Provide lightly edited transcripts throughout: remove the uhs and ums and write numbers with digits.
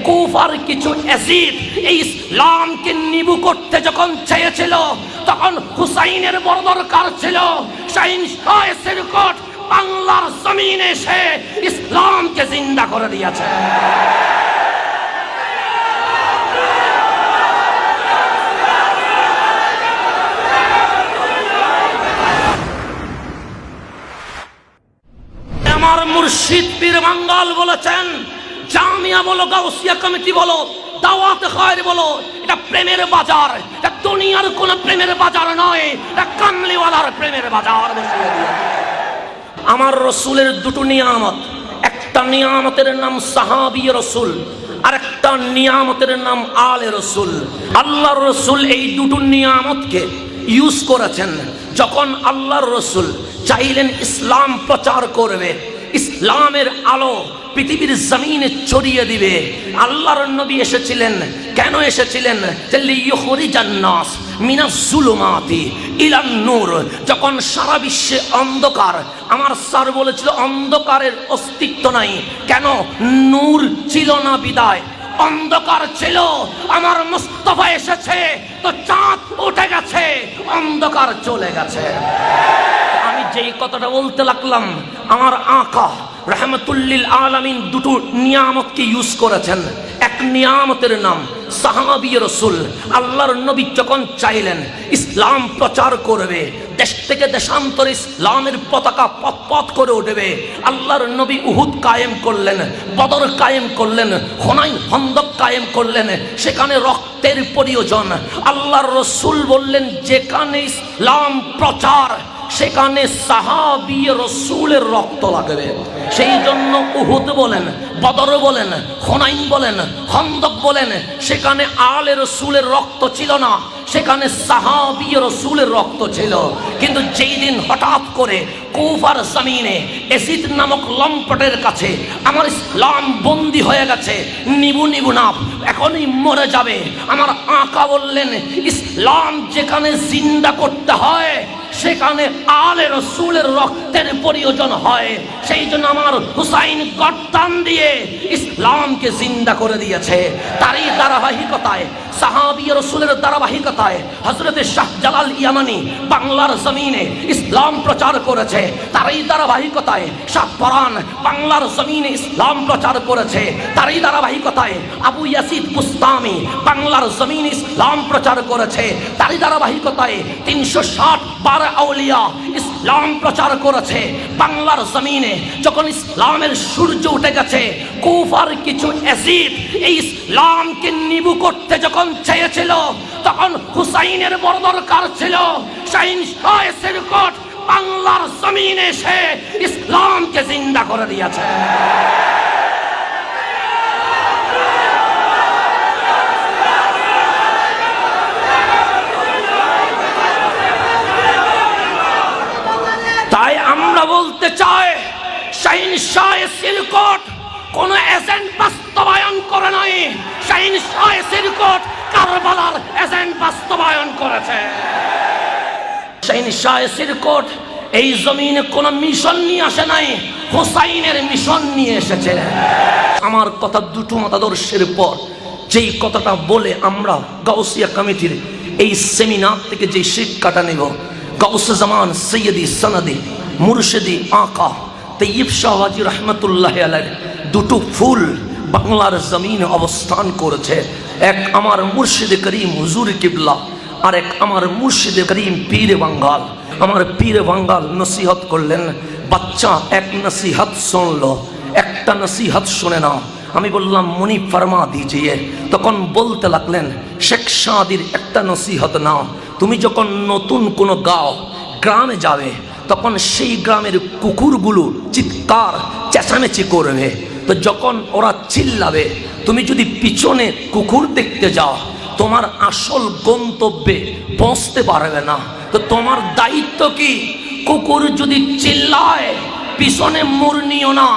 কুফার কিছু এজিদ এই ইসলামকে নিবু করতে যখন চেয়েছিল, তখন হুসাইনের বড় দরকার ছিল। শাহিন শাহ সিরকট বাংলার জমিনে এসে ইসলামকে জিন্দা করে দিয়েছে। আমার মুর্শিদ পীর বাঙ্গাল বলেছেন, জামিয়া বলো, গাউসিয়া কমিটি বলো, দাওয়াত খায়র বলো, এটা প্রেমের বাজার, এটা দুনিয়ার কোন প্রেমের বাজার নয়, এটা কামলিওয়ালার প্রেমের বাজার বসিয়ে দিয়েছে। আমার রসুলের দুটো নিয়ামত, একটা নিয়ামতের নাম সাহাবী রসুল, আর একটা নিয়ামতের নাম আলে রসুল। আল্লাহর রসুল এই দুটো নিয়ামতকে ইউজ করেছেন। যখন আল্লাহর রসুল চাইলেন ইসলাম প্রচার করবে, ইসলামের আলো পৃথিবীর জমিনে ছড়িয়ে দিবে, আল্লাহর নবী এসেছিলেন। কেন এসেছিলেন? লিইখরিজান নাস মিনাজ জুলুমাতি ইলান নূর। যখন সারা বিশ্বে অন্ধকার, আমার স্যার বলেছিল অন্ধকারের অস্তিত্ব নাই। কেন? নূর ছিল না বিদায়, অন্ধকার ছিল। আমার মুস্তাফা এসেছে তো চাঁদ উঠে গেছে, অন্ধকার চলে গেছে। আমি যেই কথাটা বলতে লাগলাম, আমার আকা রহমতুল্লিল আলামিন দুটো নিয়ামতকে ইউজ করেছেন। এক নিয়ামতের নাম সাহাবী রসুল। আল্লাহর নবী যখন চাইলেন ইসলাম প্রচার করবে, দেশ থেকে দেশান্তরে ইসলামের পতাকা পথ করে উঠবে, আল্লাহর নবী উহুদ কায়েম করলেন, বদর কায়েম করলেন, হুনাইন খন্দক কায়েম করলেন। সেখানে রক্তের প্রয়োজন। আল্লাহর রসুল বললেন, যেখানে ইসলাম প্রচার সেখানে সাহাবী রসুলের রক্ত লাগবে। সেই জন্য উহুদ বলেন, বদর বলেন, হুনাইন বলেন, খন্দক বলেন, সেখানে আলে রসুলের রক্ত ছিল না, সেখানে সাহাবী রসুলের রক্ত ছিল। কিন্তু যেই দিন হঠাৎ করে কুফার জমিনে এসিদ নামক লম্পটের কাছে আমার ইসলাম বন্দী হয়ে গেছে, নিবু নিবু না, এখনই মরে যাবে, আমার আকা বললেন, ইসলাম যেখানে জিন্দা করতে হয় সেখানে আলে রসুলের রক্তের প্রয়োজন হয়। সেই জন্য আমার হুসাইন গর্দান দিয়ে ইসলামকে জিন্দা করে দিয়েছে। তারই ধারাবাহিকতায় সাহাবী রসুলের ধারাবাহিকতায় হযরত শাহজালাল ইয়ামানি বাংলার জমিনে ইসলাম প্রচার করেছে। তারই ধারাবাহিকতায় শাহ পরান বাংলার জমিনে ইসলাম প্রচার করেছে। তারই ধারাবাহিকতায় আবু ইয়াসিদ বুস্তামি বাংলার জমিনে ইসলাম প্রচার করেছে। তারই ধারাবাহিকতায় 360 বার আউলিয়া ইসলাম প্রচার করেছে বাংলার জমিনে। যখন ইসলামের সূর্য উঠে গেছে, কুফার কিছু এজিদ এই ইসলামকে নিবু করতে যখন চেয়েছিল, তখন হুসাইনের বড় দরকার ছিল। শাহিন শাহ সিরকট বাংলার জমিনে এসে ইসলামকে জিন্দা করে দিয়েছে। তাই আমরা বলতে চাই, শাহিন শাহ সিরকট কোন এজেন্ট বাস্তবায়ন করে নাই, শাহিন শাহ সিরকট কারবালার এজেন্ট বাস্তবায়ন করেছে। শাহিন শাহ সিরকট এই জমিনে কোন মিশন নিয়ে আসে নাই, হুসাইনের মিশন নিয়ে এসেছে। আমার কথা দুটো মতাদর্শের পর যেই কথাটা বলে আমরা গাউসিয়া কমিটির এই সেমিনার থেকে যে শিক্ষাটা নেব, গাউসে জামান সৈয়দি সনদি মুর্শিদি আকা তৈয়ব শাহ ওয়াজি রহমতুল্লাহ আলাইহির দুটো ফুল বাংলার জমিনে অবস্থান করেছে। এক আমার মুর্শিদে করিম হুজুর কিবলা, আর এক আমার মুর্শিদে করিম পীর বাঙ্গাল। আমার পীর বাঙ্গাল নসিহত করলেন, বাচ্চা এক নসিহত শুনলো, একটা নসিহত শুনে না। আমি বললাম মুনি ফরমা দিজিয়ে। তখন বলতে লাগলেন, শেখ সাদির একটা নসিহত নাও। তুমি যখন নতুন কোনো গ্রামে যাবে, তখন সেই গ্রামের কুকুরগুলো চিৎকার চেঁচামেচি করবে। তো যখন ওরা চিল্লাবে, তুমি যদি পিছনে কুকুর দেখতে যাও, তোমার আসল গন্তব্যে পৌঁছতে পারবে না। তো তোমার দায়িত্ব কি? কুকুর যদি চিল্লায়, পিছনে মুড় নিও না,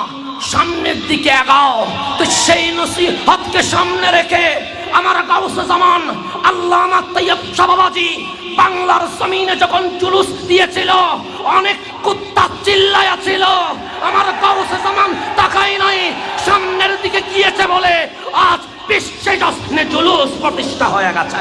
সামনের দিকে আগাও। তো সেই নসিহতকে সামনে রেখে আমার গাউসে জামান আল্লামা তৈয়ব শাহ বাবাজি বাংলার জমিনে যখন জুলুস দিয়েছিল, অনেক কুত্তা চিল্লায়া ছিল, আমার গাউসে জামান তাকাই নাই, সামনের দিকে গিয়েছে বলে আজ বিশ্বে জশ্নে জুলুস প্রতিষ্ঠা হয়ে গেছে।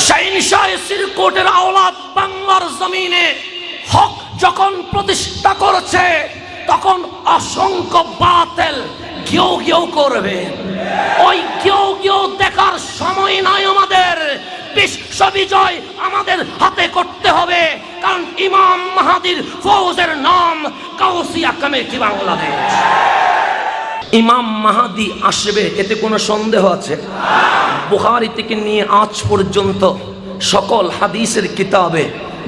শাহিনশাহ সিরকোটের আওলাদ বাংলার জমিনে হক যখন প্রতিষ্ঠা করেছে তখন অসংখ্য বাতিল গিয়েও গিয়েও করবে। ওই গিয়েও গিয়েও দেখার সময় নাই আমাদের। বিশ্ব বিজয় আমাদের হাতে করতে হবে, কারণ ইমাম মাহাদির ফৌজের নাম গাউসিয়া কমিটি বাংলাদেশ। ইমাম মাহাদি আসবে, এতে কোনো সন্দেহ আছে? বুখারী থেকে নিয়ে আজ পর্যন্ত সকল হাদিসের কিতাবে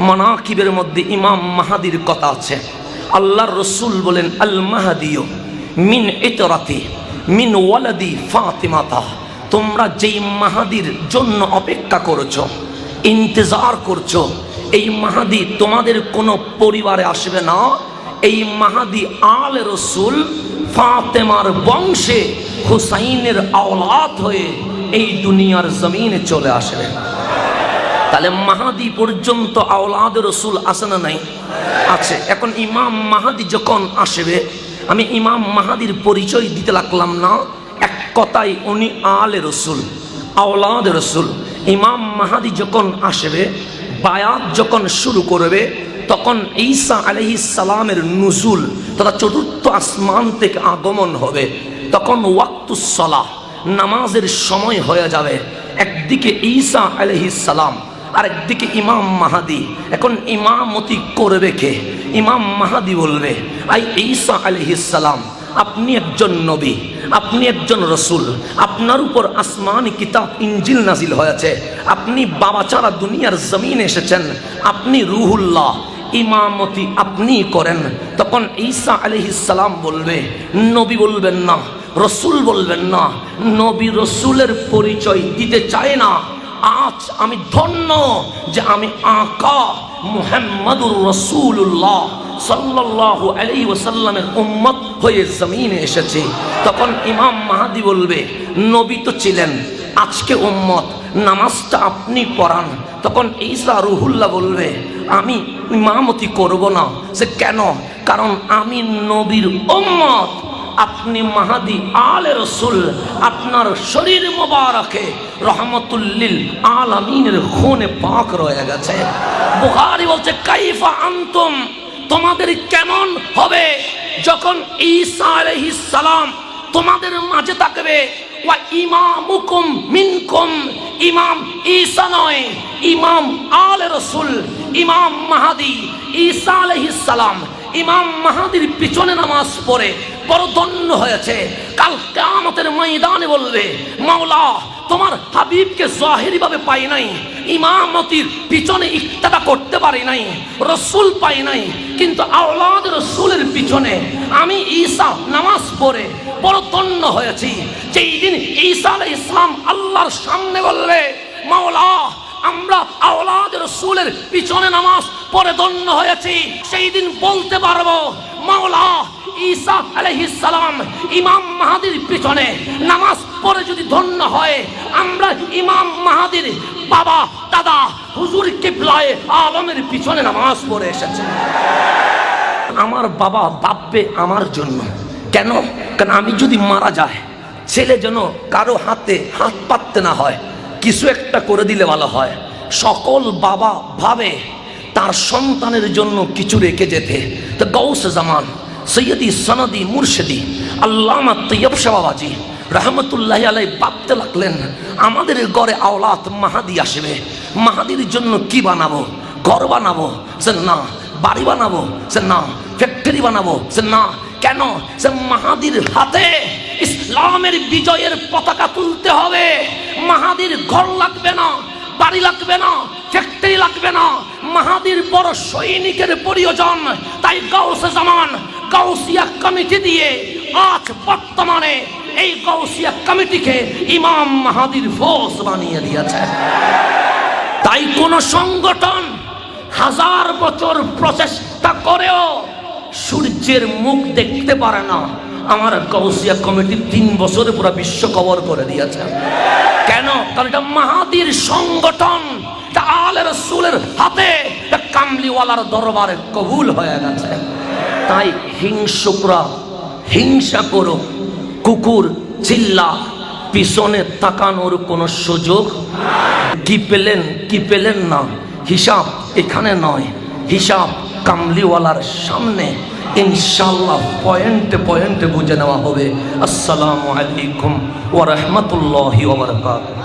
মানাকিবের মধ্যে ইমাম মাহাদির কথা আছে। আল্লাহর রসুল বলেন, আল মাহাদিউ মিন ইতরাতি মিন ওয়ালাদি ফাতিমাতা। তোমরা যেই মাহাদির জন্য অপেক্ষা করছো, ইন্তজার করছো, এই মাহাদি তোমাদের কোনো পরিবারে আসবে না। এই মাহাদি আল রসুল ফাতেমার বংশে হুসাইনের আওলাদ হয়ে এই দুনিয়ার জমিনে চলে আসবে। তাহলে মাহাদি পর্যন্ত আওলাদ রসুল আছে না নাই? আছে। এখন ইমাম মাহাদি যখন আসবে, আমি ইমাম মাহাদির পরিচয় দিতে লাগলাম না, এক কথাই উনি আলে রসুল, আওলাদ রসুল। ইমাম মাহাদি যখন আসবে, বায়াত যখন শুরু করবে, তখন ঈসা আলাইহিস সালামের নুজুল তথা চতুর্থ আসমান থেকে আগমন হবে। তখন ওয়াক্তুস সালাহ, নামাজের সময় হয়ে যাবে। একদিকে ঈসা আলাইহিস সালাম, আর একদিকে ইমাম মাহাদি। এখন ইমামতি করবে কে? ইমাম মাহাদি বলবে, আই ঈসা আলাইহিস সালাম, আপনি একজন নবী, আপনি একজন রসুল, আপনার উপর আসমানি কিতাব ইনজিল নাজিল হয়েছে, আপনি বাবা ছাড়া দুনিয়ার জমিনে এসেছেন, আপনি রুহুল্লাহ, ইমামতি আপনি করেন। তখন ঈসা আলাইহিস সালাম বলবে, নবী বলবেন না, রসুল বলবেন না, নবী রসুলের পরিচয় দিতে চায় না। আজ আমি ধন্য যে আমি আকা মুহাম্মাদুর রাসূলুল্লাহ সাল্লাল্লাহু আলাইহি ওয়াসাল্লামের উম্মত হয়ে জমিনে এসেছি। তখন ইমাম মাহাদি বলবে, নবী তো ছিলেন, আজকে উম্মত, নামাজটা আপনি পড়ান। তখন ঈসা রুহুল্লাহ বলবে, আমি ইমামতি করব না। সে কেন? কারণ আমি নবীর উম্মত, আপনি মাহাদি আলে রসুল, আপনার শরীর মোবারকে রহমতুল্লিল আলামিনের খুনে পাক রয়ে গেছে। বুখারী বলছে, কাইফা আনতুম, তোমাদের কেমন হবে যখন ঈসা আলাইহিস সালাম তোমাদের মাঝে থাকবে। ওয়া ইমামুকুম মিনকুম, ইমাম ঈসা নয়, ইমাম আলে রসুল, ইমাম মাহাদি ঈসা আলাইহিস সালাম ইমাম মাহাদির পিছনে নামাজ পড়ে বড় ধন্য হয়েছে। কাল কিয়ামতের ময়দানে বলবে, মাওলা তোমার হাবিবকে জাহিরি ভাবে পাই নাই, ইমামতির পিছনে ইক্তাদা করতে পারি নাই, রসুল পাই নাই, কিন্তু আওলাদ রসুলের পিছনে আমি ঈসা নামাজ পড়ে বড় ধন্য হয়েছি। যেই দিন ঈসা আলাইহিস সালাম আল্লাহর সামনে বলবে, মাওলা আমরা আওলাদ রসুলের পিছনে নামাজ পড়ে ধন্য হয়েছি, সেই দিন বলতে পারবো, মাওলা ঈসা আলাইহিস সালাম ইমাম মাহাদির পিছনে নামাজ পড়ে যদি ধন্য হয়, আমরা ইমাম মাহাদির বাবা দাদা হুজুর কিবলায়ে আলমের পিছনে নামাজ পড়ে এসেছি। আমার বাবা ভাববে আমার জন্য। কেন? কারণ আমি যদি মারা যায়, ছেলে যেন কারো হাতে হাত পাততে না হয়, কিছু একটা করে দিলে ভালো হয়। সকল বাবা ভাবে তার সন্তানের জন্য কিছু রেখে যেতে। তো গাউসে জামান সৈয়দি সনদি মুর্শিদি আল্লামা তৈয়ব শাহ বাবাজি রহমতুল্লাহি আলাইহি ভাবতে লাগলেন, আমাদের ঘরে আওলাদ মাহাদি আসবে, মাহাদির জন্য কি বানাবো? ঘর বানাবো? সে না। বাড়ি বানাবো? সে না। ফ্যাক্টরি বানাবো? সে না। কেন? সে মাহাদির হাতে ইসলামের বিজয়ের পতাকা তুলতে হবে। মাহাদির ঘর লাগবে না, বাড়ি লাগবে না, ফ্যাক্টরি লাগবে না, মাহাদির বড় সৈনিকের প্রয়োজন। তাই গাউসে জামান গাউসিয়া কমিটি দিয়ে আজ বর্তমানে এই গাউসিয়া কমিটিকে ইমাম মাহাদির ফৌজ বানিয়ে দিয়েছে। তাই কোন সংগঠন 1000 বছর প্রচেষ্টা করেও সূর্যের মুখ দেখতে পারে না, আমার গাউসিয়া কমিটি 3 বছরে পুরো বিশ্ব কভার করে দিয়েছে। কেন? কারণ এটা মাহাদির সংগঠন, এটা আলে রাসূলের হাতে, এটা কামলিওয়ালার দরবারে কবুল হয়ে গেছে। তাই হিংসুকরা হিংসা করো, কুকুর চিল্লা, পিছনে তাকানোর কোনো সুযোগ। কি পেলেন না, হিসাব এখানে নয়, হিসাব কামলিওয়ালার সামনে ইনশাআল্লাহ পয়েন্টে পয়েন্টে বুঝে নেওয়া হবে। আসসালামু আলাইকুম ওয়া রাহমাতুল্লাহি ওয়া বারাকাতুহু।